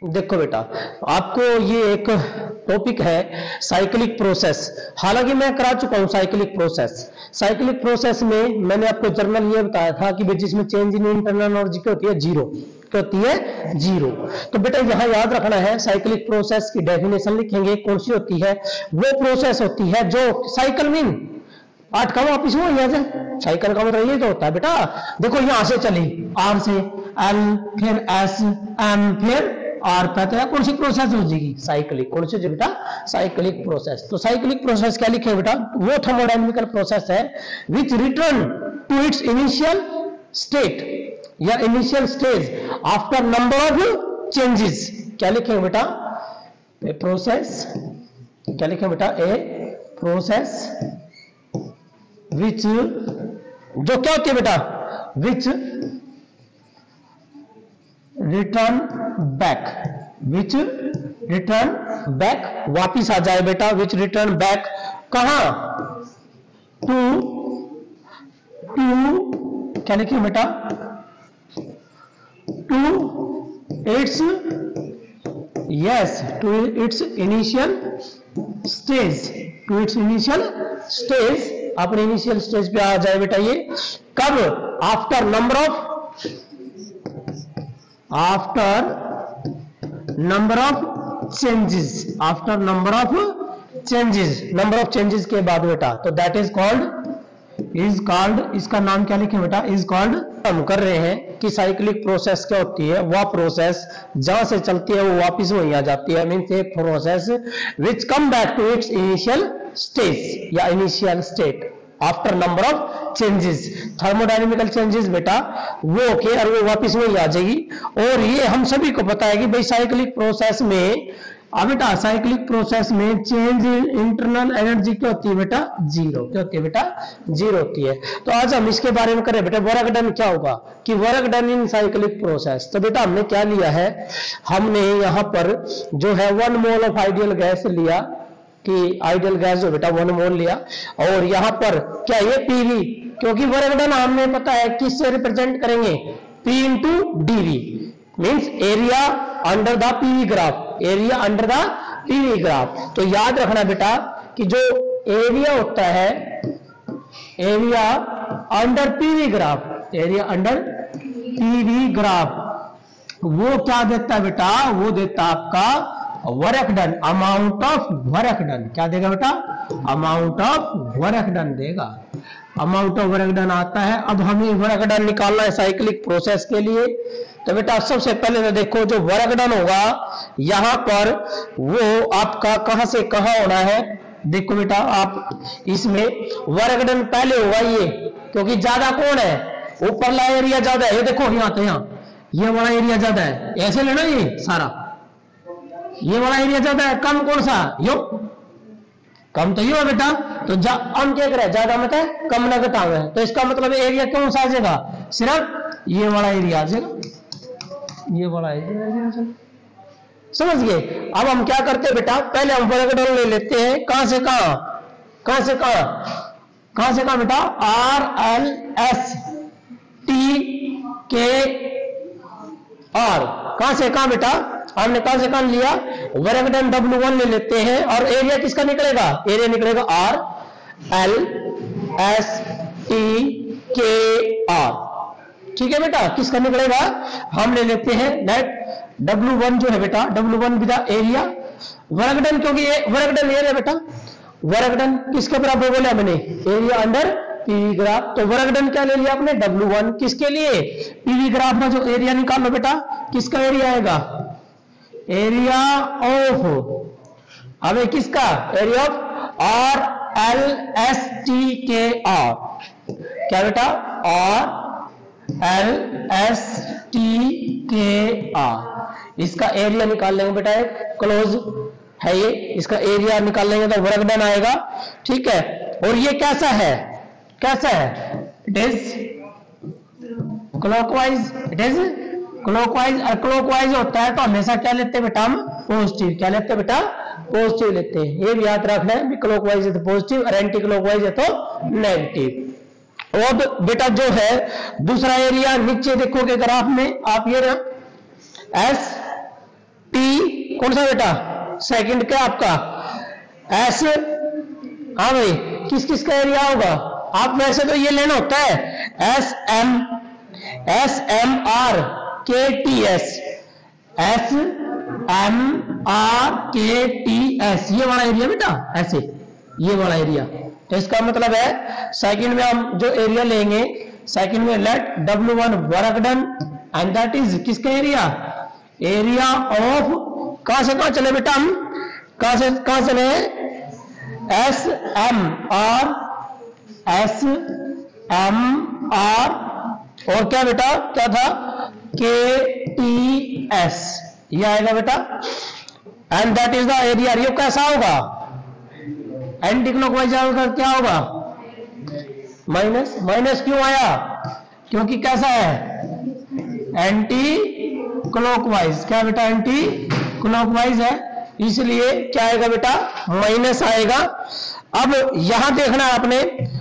देखो बेटा, आपको ये एक टॉपिक है साइक्लिक प्रोसेस। हालांकि मैं करा चुका हूं साइक्लिक प्रोसेस। साइक्लिक प्रोसेस में मैंने आपको जर्नल ये बताया था कि जिसमें चेंज इन इंटरनल एनर्जी क्या होती है, जीरो। क्या होती है, जीरो। तो बेटा यहाँ याद रखना है, साइक्लिक प्रोसेस की डेफिनेशन लिखेंगे। कौन सी होती है? वो प्रोसेस होती है जो साइकिल मीन 8 का वापिस हुआ यहाँ से। साइकिल का मतलब ये तो होता है बेटा, देखो यहां से चली आर से एल, फिर एस, एम, फिर आर पे, तो कौन सी प्रोसेस हो जाएगी? साइक्लिक। कौन सी बेटा? Cyclic process. तो साइक्लिक प्रोसेस क्या लिखे बेटा? वो थर्मोडायनेमिकल प्रोसेस है which return to its initial state या initial stage after number of changes. क्या लिखेंगे बेटा? A process. क्या लिखेंगे बेटा? ए प्रोसेस विच, जो क्या होती है बेटा? Which return back, which return back, वापिस आ जाए बेटा। विच रिटर्न बैक कहां? टू क्या लिखिए बेटा? To its, yes, to its initial stage. To its initial stage, अपने इनिशियल स्टेज पे आ जाए बेटा। ये कब? After number of, after number of changes, after number of changes, number of changes के बाद बेटा। तो दैट इज कॉल्ड, इसका नाम क्या लिखे बेटा? Is called. हम कर रहे हैं कि साइक्लिक प्रोसेस क्या होती है? वह प्रोसेस जहां से चलती है वो वापिस वहीं आ जाती है। Means a process which come back to its initial stage या initial state after number of changes. Thermodynamical changes बेटा वो होके और वो वापिस वहीं आ जाएगी। और ये हम सभी को पता है कि भाई साइक्लिक प्रोसेस में, अब बेटा साइक्लिक प्रोसेस में चेंज इन इंटरनल एनर्जी क्या होती है बेटा? जीरो। क्या होती है बेटा? जीरो होती है। तो आज हम इसके बारे में करें बेटा, वर्क डन क्या होगा कि work done in cyclic process. तो बेटा हमने क्या लिया है? हमने यहाँ पर जो है 1 मोल ऑफ आइडियल गैस लिया, कि आइडियल गैस जो बेटा 1 मोल लिया। और यहाँ पर क्या ये पीवी, क्योंकि वर्क डन हमने पता है किससे रिप्रेजेंट करेंगे? P into DV, means area under the PV graph, area under the PV graph. तो याद रखना बेटा कि जो एरिया होता है, area under PV graph, area under PV graph, वो क्या देता है बेटा? वो देता आपका work done, amount of work done. क्या देगा बेटा? अमाउंट ऑफ वर्क डन देगा। अमाउंट ऑफ वर्क डन आता है। अब हमें वर्क डन निकालना है साइक्लिक प्रोसेस के लिए। तो बेटा सबसे पहले तो देखो जो वर्क डन होगा यहां पर वो आपका कहां से कहां होना है। देखो बेटा आप इसमें वर्क डन पहले होगा ये, क्योंकि ज्यादा कौन है? ऊपरला एरिया ज्यादा है। ये देखो यहाँ तो यहाँ ये वाला एरिया ज्यादा है, ऐसे लेना ये सारा, ये वाला एरिया ज्यादा है। कम कौन सा? यो कम तो यो है बेटा। तो हम क्या करें? ज्यादा मतलब कम ना घटावे। तो इसका मतलब एरिया कौन सा आ जाएगा? सिर्फ ये वाला एरिया आ जाएगा, ये वाला एरिया। समझ गए? अब हम क्या करते हैं बेटा? पहले हम वर्क डन ले लेते हैं। कहां से कहां? कहां से कहां? कहां से कहां बेटा? आर एल एस टी के आर। कहां से कहां बेटा? हमने कहां से कहां लिया? वर्क डन W1 ले लेते हैं। और एरिया किसका निकलेगा? एरिया निकलेगा आर एल एस टी के आर। ठीक है बेटा? किसका निकलेगा? हम ले लेते हैं नेट W1 जो है बेटा, W1 with area work done, क्योंकि वर्क डन एरिया बेटा, वर्क डन किसके बराबर बोले हमने? Area under PV graph. तो वर्क डन क्या ले लिया आपने? W1। किसके लिए? पीवी ग्राफ में जो एरिया निकालो बेटा, किसका एरिया आएगा? एरिया ऑफ, हमें किसका? Area of R L S T के आर। क्या बेटा? आर एल एस टी के आर। इसका एरिया निकाल लेंगे बेटा, एक क्लोज है ये, इसका एरिया निकाल लेंगे तो वर्क डन आएगा। ठीक है? और ये कैसा है? कैसा है? It is clockwise, it is clockwise. और क्लॉकवाइज होता है तो हमेशा क्या लेते हैं बेटा? हम पॉजिटिव। क्या लेते हैं बेटा? पॉजिटिव लेते हैं। ये भी याद रखना है, क्लॉकवाइज है तो पॉजिटिव और एंटी क्लॉकवाइज है तो नेगेटिव। और बेटा जो है दूसरा एरिया नीचे देखोगे ग्राफ में आप, ये ना एस टी कौन सा बेटा, सेकंड क्या आपका, एस, हाँ भाई किस किस का एरिया होगा, आप वैसे तो ये लेना होता है S M R K T S, S M R K T S, ये वाला एरिया बेटा, ऐसे ये वाला एरिया। तो इसका मतलब है सेकंड में हम जो एरिया लेंगे, सेकंड में let W1 work done and that is किसका एरिया, एरिया ऑफ, कहां से कहां चले बेटा हम, कहां से कहां चले, एस एम आर और क्या बेटा, क्या था, के टी एस, ये आएगा बेटा। And that is the area, ये कैसा होगा, एंटी क्लॉकवाइज आएगा, क्या होगा, माइनस, माइनस क्यों आया, क्योंकि कैसा है, एंटी क्लॉकवाइज, क्या बेटा, एंटी क्लॉकवाइज है, इसलिए क्या आएगा बेटा, माइनस आएगा। अब यहां देखना है आपने,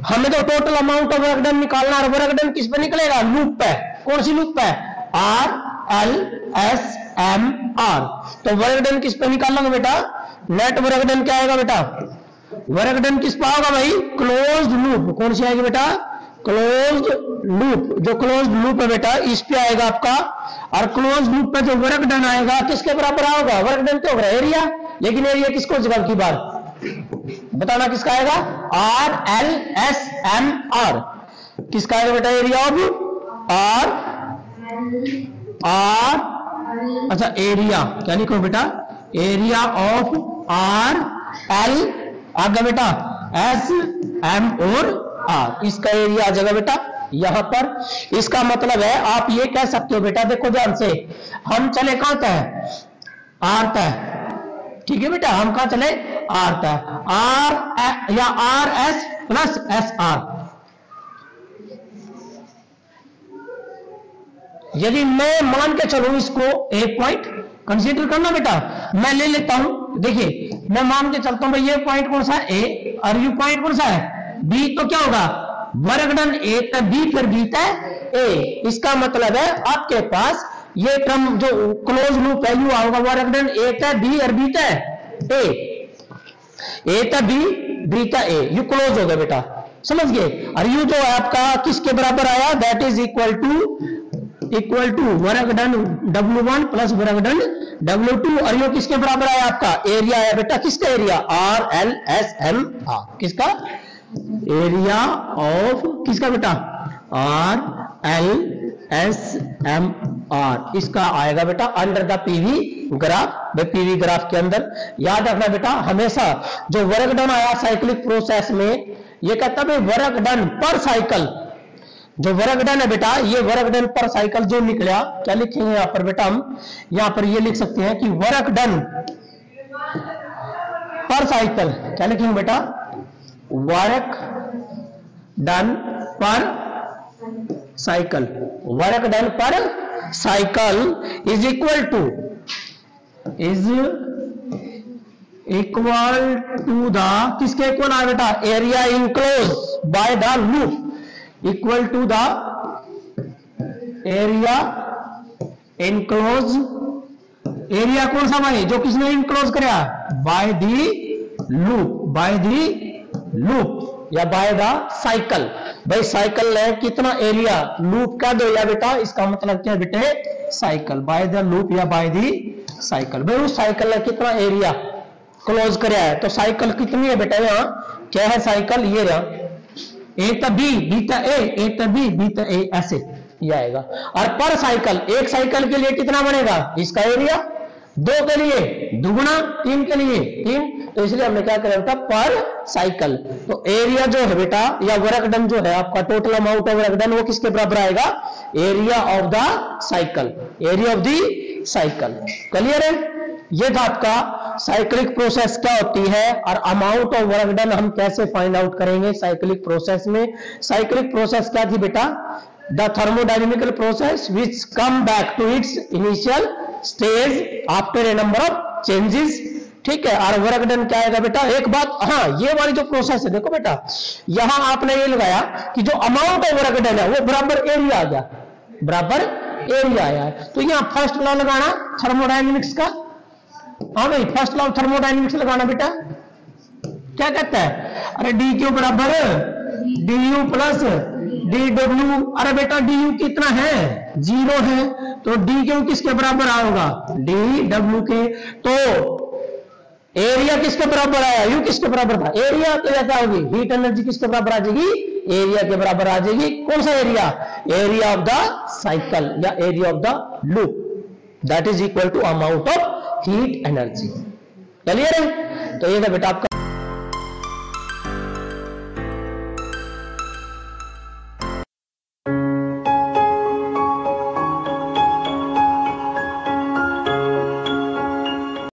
हमें तो total amount of work done निकालना है, वर्क डन किस पे निकलेगा, लूप पे, कौन सी लूप पे, R L S M R, तो वर्क डन किस पे निकालना बेटा, नेट वर्क डन क्या आएगा बेटा, वर्क डन किस पे होगा भाई, क्लोज्ड लूप, कौन सी आएगी बेटा, क्लोज्ड लूप, जो क्लोज्ड लूप है बेटा इस पे आएगा आपका, और क्लोज्ड लूप पे जो वर्क डन आएगा किसके बराबर होगा, वर्क डन तो होगा एरिया, लेकिन एरिया किसको जगह की बार बताना, किसका आएगा, R L S M R, किसका आएगा बेटा, एरिया ऑफ आर, अच्छा एरिया क्या लिखो बेटा, एरिया ऑफ आर एल आगे बेटा एस एम और आर, इसका एरिया आ जाएगा बेटा यहां पर। इसका मतलब है आप ये कह सकते हो बेटा, देखो ध्यान से, हम चले कहां तक, आर तक, ठीक है बेटा, हम कहां चले, आर तक, आर या R S plus S R. यदि मैं मान के चलूं इसको एक पॉइंट कंसीडर करना बेटा, मैं ले लेता हूं, देखिए मैं मान के चलता हूं भाई ये पॉइंट कौन सा है, ए, और ये पॉइंट कौन सा है, बी, तो क्या होगा, वर्क डन ए तक बी फिर बी तक ए, इसका मतलब है आपके पास ये टर्म जो क्लोज लूप है यू होगा, वर्क डन ए तक बी और बी तक ए तक बी तक ए, यू क्लोज हो गया बेटा, समझ गए। और यू जो है आपका किसके बराबर आया, that is equal to work done W1 plus work done W2, और ये किसके बराबर आया आपका, एरिया है बेटा, किसका area, R L S M R, किसका एरिया ऑफ, किसका बेटा, R L S M R, इसका आएगा बेटा under the PV graph. PV graph के अंदर याद रखना बेटा, हमेशा जो वर्क डन आया साइक्लिक प्रोसेस में, ये कहता है वर्क डन पर साइकिल, जो वर्क डन है बेटा, ये वर्क डन पर साइकिल जो निकला, क्या लिखेंगे यहां पर बेटा, हम यहां पर ये लिख सकते हैं कि वर्क डन पर साइकिल, क्या लिखेंगे बेटा, वर्क डन पर साइकिल, वर्क डन पर cycle is equal to the, किसके इक्वल है बेटा, area enclose by the loop, equal to the area enclose, area कौन सा भाई, जो किसने इनक्लोज कराया, बाय दी लूप या बाय द साइकिल, भाई साइकिल ने कितना एरिया लूप का दो या बेटा, इसका मतलब क्या बेटे, साइकिल बाय द लूप या बाय दी साइकिल, भाई उस साइकिल ने कितना एरिया क्लोज कराया है, तो साइकिल कितनी है बेटा, यहाँ क्या है साइकिल, ये रहा, ए तक बी, बी तक ए तक बी, बी तक ए, ऐसे ये आएगा। और पर साइकिल, एक साइकिल के लिए कितना बनेगा, इसका एरिया, दो के लिए दुगुना, तीन के लिए तीन, तो इसलिए हमने क्या करा था, पर साइकिल। तो एरिया जो है बेटा या वर्क डन जो है आपका, total amount of work done, वो किसके बराबर आएगा, area of the cycle, area of the cycle. Clear है, ये था आपका साइक्लिक प्रोसेस क्या होती है, और अमाउंट ऑफ वर्क डन हम कैसे फाइंड आउट करेंगे साइक्लिक प्रोसेस में। साइक्लिक प्रोसेस क्या थी बेटा, the thermodynamical process which come back to its initial stage after a number of changes, ठीक है। और वर्क डन क्या आएगा बेटा, एक बात, हाँ ये वाली जो प्रोसेस है देखो बेटा, यहां आपने ये लगाया कि जो अमाउंट ऑफ वर्क डन है वो बराबर एरिया आ गया, बराबर एरिया आया है, तो यहां फर्स्ट लॉ लगाना थर्मोडायनेमिक्स का, हाँ भाई, फर्स्ट लॉ ऑफ थर्मोडायनेमिक्स लगाना बेटा। क्या कहता है? अरे डी क्यू बराबर D you plus D W. अरे बेटा डी यू कितना है? 0 है, तो डी क्यू किसके बराबर आएगा? डी डब्ल्यू के। तो एरिया किसके बराबर आया? यू किसके बराबर था? एरिया। तो क्या होगी? हीट एनर्जी किसके बराबर आ जाएगी? एरिया के बराबर आ जाएगी। कौन सा area? Area of the cycle या area of the loop, that is equal to amount of heat energy. Clear है? तो ये था बेटा आपका